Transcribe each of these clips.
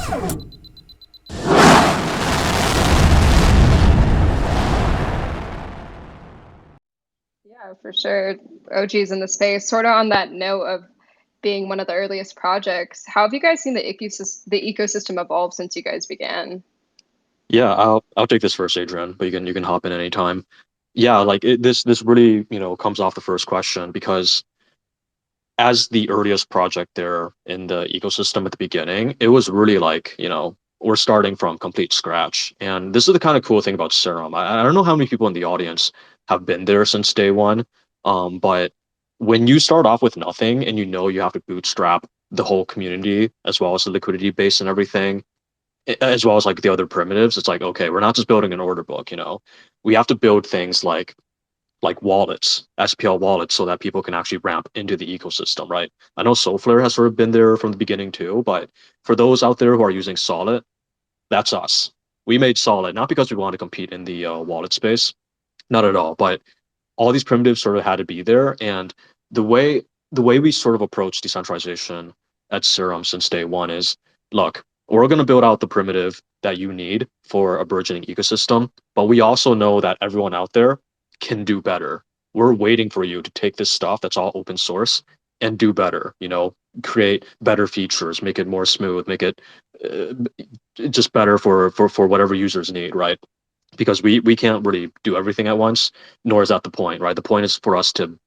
Yeah, for sure. OGs in the space. Sort of on that note of being one of the earliest projects, how have you guys seen the ecosystem evolve since you guys began? Yeah, I'll take this first, Adrian, but you can hop in anytime. Yeah, like this really, comes off the first question because as the earliest project there in the ecosystem at the beginning, it was really like, we're starting from complete scratch. And this is the kind of cool thing about Serum. I don't know how many people in the audience have been there since day one. But when you start off with nothing and you have to bootstrap the whole community as well as the liquidity base and everything, as well as like the other primitives, it's like, okay, we're not just building an order book. We have to build things like wallets, SPL wallets, so that people can actually ramp into the ecosystem, right? I know Solflare has sort of been there from the beginning too, but for those out there who are using Solid, that's us. We made Solid not because we want to compete in the wallet space, not at all, but all these primitives sort of had to be there, and the way the way we sort of approach decentralization at Serum since day one is, look, we're going to build out the primitive that you need for a burgeoning ecosystem, but we also know that everyone out there can do better. We're waiting for you to take this stuff that's all open source and do better, create better features, make it more smooth, make it uh, just better for whatever users need, right? Because we can't really do everything at once, nor is that the point, right? The point is for us to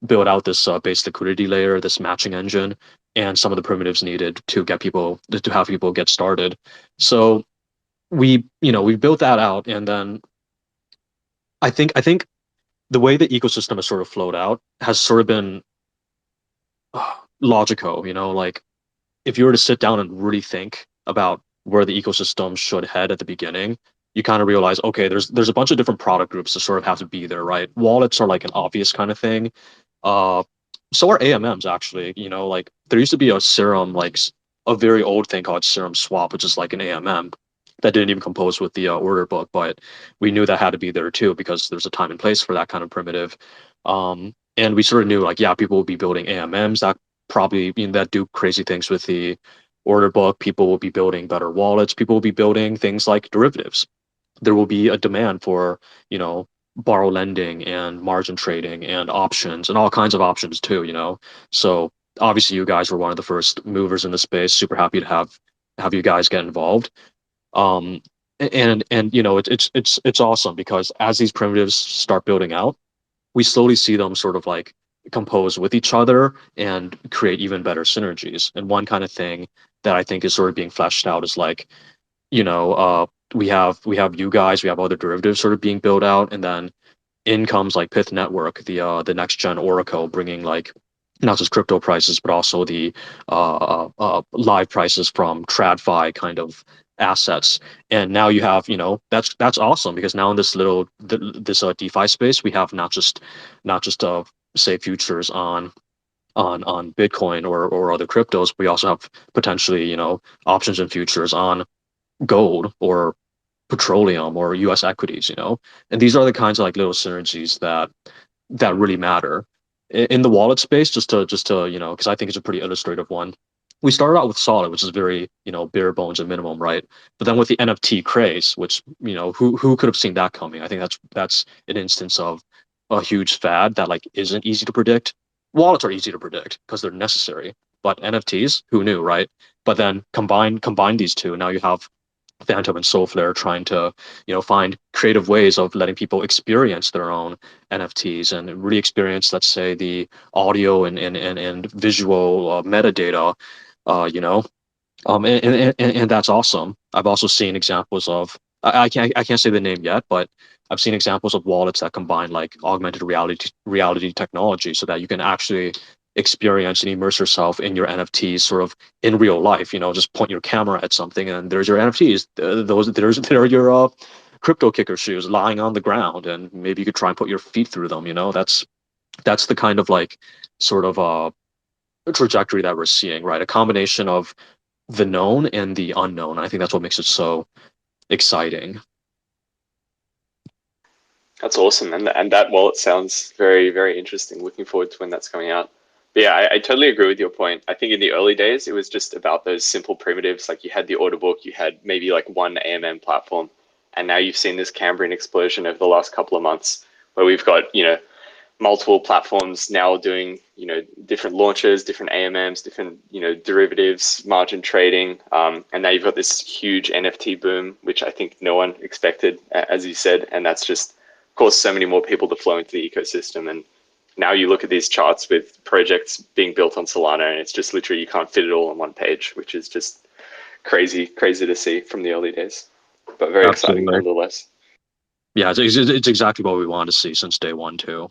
build out this base liquidity layer, this matching engine, and some of the primitives needed to get people to have people get started. So we built that out, and then I think the way the ecosystem has sort of flowed out has sort of been logical. Like if you were to sit down and really think about where the ecosystem should head at the beginning, you kind of realize, okay, there's a bunch of different product groups that sort of have to be there, right? Wallets are like an obvious kind of thing. Uh, so are AMMs actually. Like there used to be a Serum, like a very old thing called Serum Swap, which is like an AMM that didn't even compose with the order book, but we knew that had to be there too because there's a time and place for that kind of primitive. And we sort of knew like, yeah, people will be building AMMs that probably that do crazy things with the order book. People will be building better wallets. People will be building things like derivatives. There will be a demand for, borrow lending and margin trading and options and all kinds of options too. So obviously you guys were one of the first movers in the space. Super happy to have you guys get involved. Um, and it's awesome because as these primitives start building out, we slowly see them sort of like compose with each other and create even better synergies. And one kind of thing that I think is sort of being fleshed out is like, we have you guys, we have other derivatives sort of being built out, and then in comes like Pith Network, the next gen Oracle, bringing like not just crypto prices but also the live prices from TradFi kind of assets. And now you have, that's awesome because now in this DeFi space, we have not just say futures on Bitcoin or other cryptos. We also have potentially, options and futures on gold or petroleum or US equities. And these are the kinds of like little synergies that really matter. In the wallet space, just to because I think it's a pretty illustrative one. We started out with Solid, which is very, bare bones and minimum, right? But then with the NFT craze, which, who could have seen that coming? I think that's an instance of a huge fad that like isn't easy to predict. Wallets are easy to predict because they're necessary, but NFTs, who knew, right? But then combine these two, now you have Phantom and Soulflare trying to, find creative ways of letting people experience their own NFTs and really experience, let's say, the audio and visual metadata, uh, you know, and that's awesome. I've also seen examples of, I can't say the name yet, but I've seen examples of wallets that combine like augmented reality technology so that you can actually experience and immerse yourself in your NFTs sort of in real life. Just point your camera at something and there's your NFTs. There are your crypto kicker shoes lying on the ground, and maybe you could try and put your feet through them. That's the kind of like sort of trajectory that we're seeing, right? A combination of the known and the unknown. I think that's what makes it so exciting. That's awesome, and that wallet sounds very, very interesting. Looking forward to when that's coming out. But yeah, I totally agree with your point. I think in the early days, it was just about those simple primitives. Like you had the order book, you had maybe like one AMM platform. And now you've seen this Cambrian explosion over the last couple of months where we've got, multiple platforms now doing, different launches, different AMMs, different, derivatives, margin trading. And now you've got this huge NFT boom, which I think no one expected, as you said. And that's just caused so many more people to flow into the ecosystem. And now you look at these charts with projects being built on Solana, and it's just literally you can't fit it all on one page, which is just crazy, crazy to see from the early days, but very exciting Absolutely. nonetheless. Yeah, it's exactly what we wanted to see since day one too.